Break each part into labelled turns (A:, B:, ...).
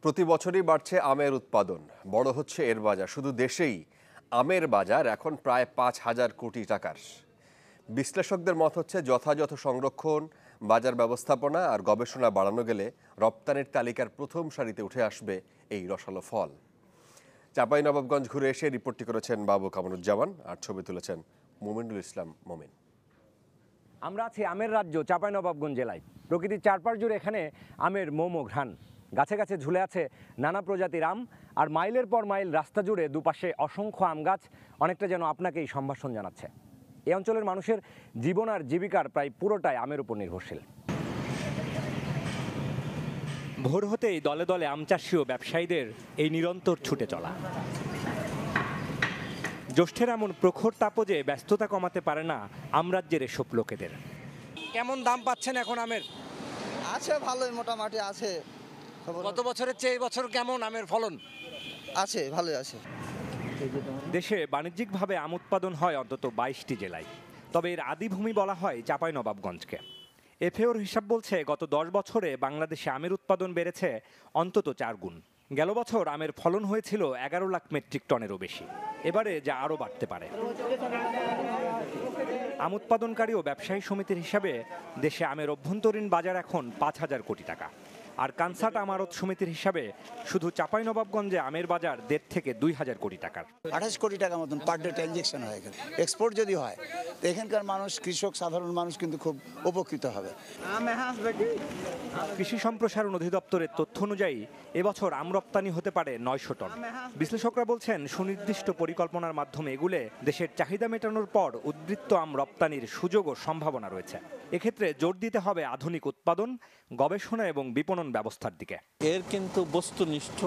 A: প্রতি বছরই বাড়ছে আমের উৎপাদন, বড় হচ্ছে এর বাজার। শুধু দেশেই আমের বাজার এখন প্রায় 5,000 কোটি টাকার। বিশ্লেষকদের মত হচ্ছে যথাযথ সংরক্ষণ, বাজার ব্যবস্থাপনা আর গবেষণা বাড়ানো গেলে রপ্তানির তালিকার প্রথম সারিতে উঠে আসবে এই রসালো ফল। চাঁপাইনবাবগঞ্জ ঘুরে এসে রিপোর্টটি করেছেন বাবু কামরুজ্জামান, আর ছবি তুলেছেন মোমিনুল ইসলাম মোমিন।
B: আমরা আছি আমের রাজ্য চাঁপাইনবাবগঞ্জ জেলায়। প্রকৃতির চারপাশ জুড়ে এখানে আমের মোমো ঘ্রাণ। গাছে গাছে ঝুলে আছে নানা প্রজাতির আম, আর মাইলের পর মাইল রাস্তা জুড়ে দুপাশে অসংখ্য আম গাছ, অনেকটা যেন আপনাকেই সম্ভাষণ জানাচ্ছে। এই অঞ্চলের মানুষের জীবন আর জীবিকার প্রায় পুরোটাই আমের উপর নির্ভরশীল। ভোর হতেই দলে দলে আম চাষি ও ব্যবসায়ীদের এই নিরন্তর ছুটে চলা। জ্যৈষ্ঠের এমন প্রখর তাপজে ব্যস্ততা কমাতে পারে না আমরাজ্যের এসব লোকেদের। কেমন দাম পাচ্ছেন এখন আমের?
C: আছে, ভালোই মোটামুটি আছে।
B: গত বছরের চেয়ে এই বছর কেমন আমের ফলন?
C: আছে, ভালোই আছে।
B: দেশে বাণিজ্যিকভাবে আম উৎপাদন হয় অন্তত 22টি জেলায়, তবে এর আদিভূমি বলা হয় চাঁপাইনবাবগঞ্জকে। এফএওর হিসাব বলছে গত 10 বছরে বাংলাদেশে আমের উৎপাদন বেড়েছে অন্তত 4 গুণ। গেল বছর আমের ফলন হয়েছিল 11 লাখ মেট্রিক টনেরও বেশি। এবারে যা আরও বাড়তে পারে। আম উৎপাদনকারী ও ব্যবসায়ী সমিতির হিসাবে দেশে আমের অভ্যন্তরীণ বাজার এখন 5,000 কোটি টাকা। আর কানসাট আমারত সমিতির হিসাবে শুধু চাঁপাইনবাবগঞ্জে আমের বাজার 1.5 থেকে 2,000 কোটি টাকার।
D: 28 কোটি টাকা মতন পার ডে ট্রানজেকশন হয় এখানে। এক্সপোর্ট যদি হয় তো এখানকার মানুষ, কৃষক, সাধারণ মানুষ কিন্তু খুব উপকৃত হবে।
B: কৃষি সম্প্রসারণ অধিদপ্তরের তথ্য অনুযায়ী এবছর আম রপ্তানি হতে পারে 900 টন। বিশ্লেষকরা বলছেন সুনির্দিষ্ট পরিকল্পনার মাধ্যমে এগুলে দেশের চাহিদা মেটানোর পর উদ্বৃত্ত আম রপ্তানির সুযোগ ও সম্ভাবনা রয়েছে। এক্ষেত্রে জোর দিতে হবে আধুনিক উৎপাদন, গবেষণা এবং বিপণন ব্যবস্থার দিকে।
E: এর কিন্তু বস্তুনিষ্ঠ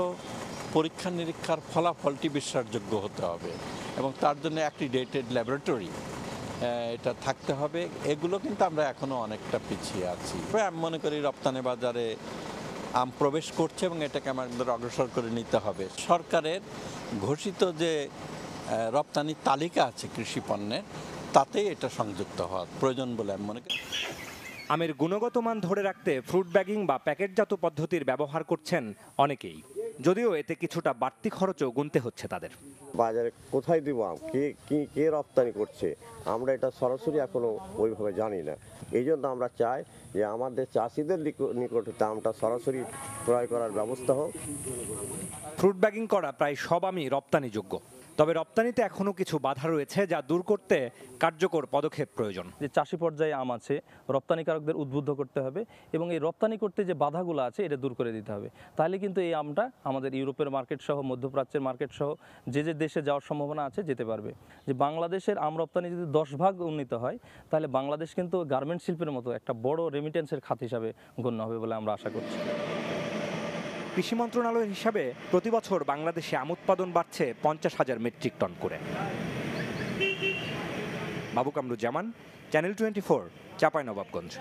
E: পরীক্ষা নিরীক্ষার ফলাফলটি বিশ্বাসযোগ্য হতে হবে এবং তার জন্য অ্যাক্রিডেটেড ল্যাবরেটরি এটা থাকতে হবে। এগুলো কিন্তু আমরা এখনো অনেকটা পিছিয়ে আছি। আমি মনে করি রপ্তানি বাজারে আম প্রবেশ করছে এবং এটাকে আমাদের অগ্রসর করে নিতে হবে। সরকারের ঘোষিত যে রপ্তানি তালিকা আছে কৃষি পণ্যের, তাতেই এটা সংযুক্ত হওয়া প্রয়োজন বলে আমি মনে করি।
B: আমের গুণগত মান ধরে রাখতে ফ্রুট ব্যাগিং বা প্যাকেটজাত পদ্ধতির ব্যবহার করছেন অনেকেই, যদিও এতে কিছুটা বাড়তি খরচও গুনতে হচ্ছে তাদের।
F: বাজারে কোথায় দিব আম, কে রপ্তানি করছে, আমরা এটা সরাসরি এখনো ওইভাবে জানি না। এই জন্য আমরা চাই যে আমাদের চাষিদের নিকটে আমটা সরাসরি ক্রয় করার ব্যবস্থা হোক।
B: ফ্রুট ব্যাগিং করা প্রায় সব আমই রপ্তানিযোগ্য, তবে রপ্তানিতে এখনো কিছু বাধা রয়েছে যা দূর করতে কার্যকর পদক্ষেপ প্রয়োজন।
G: যে চাষি পর্যায়ে আম আছে, রপ্তানিকারকদের উদ্বুদ্ধ করতে হবে এবং এই রপ্তানি করতে যে বাধাগুলো আছে এটা দূর করে দিতে হবে। তাহলে কিন্তু এই আমটা আমাদের ইউরোপের মার্কেট সহ, মধ্যপ্রাচ্যের মার্কেট সহ যে দেশে যাওয়ার সম্ভাবনা আছে যেতে পারবে। যে বাংলাদেশের আম রপ্তানি যদি 10 ভাগ উন্নীত হয় তাহলে বাংলাদেশ কিন্তু গার্মেন্ট শিল্পের মতো একটা বড় রেমিটেন্সের খাত হিসাবে গণ্য হবে বলে আমরা আশা করছি।
B: কৃষি মন্ত্রণালয়ের হিসাবে প্রতি বছর বাংলাদেশে আম উৎপাদন বাড়ছে 50,000 মেট্রিক টন করে। বাবু কামরুজ্জামান, চ্যানেল 24, চাঁপাইনবাবগঞ্জ।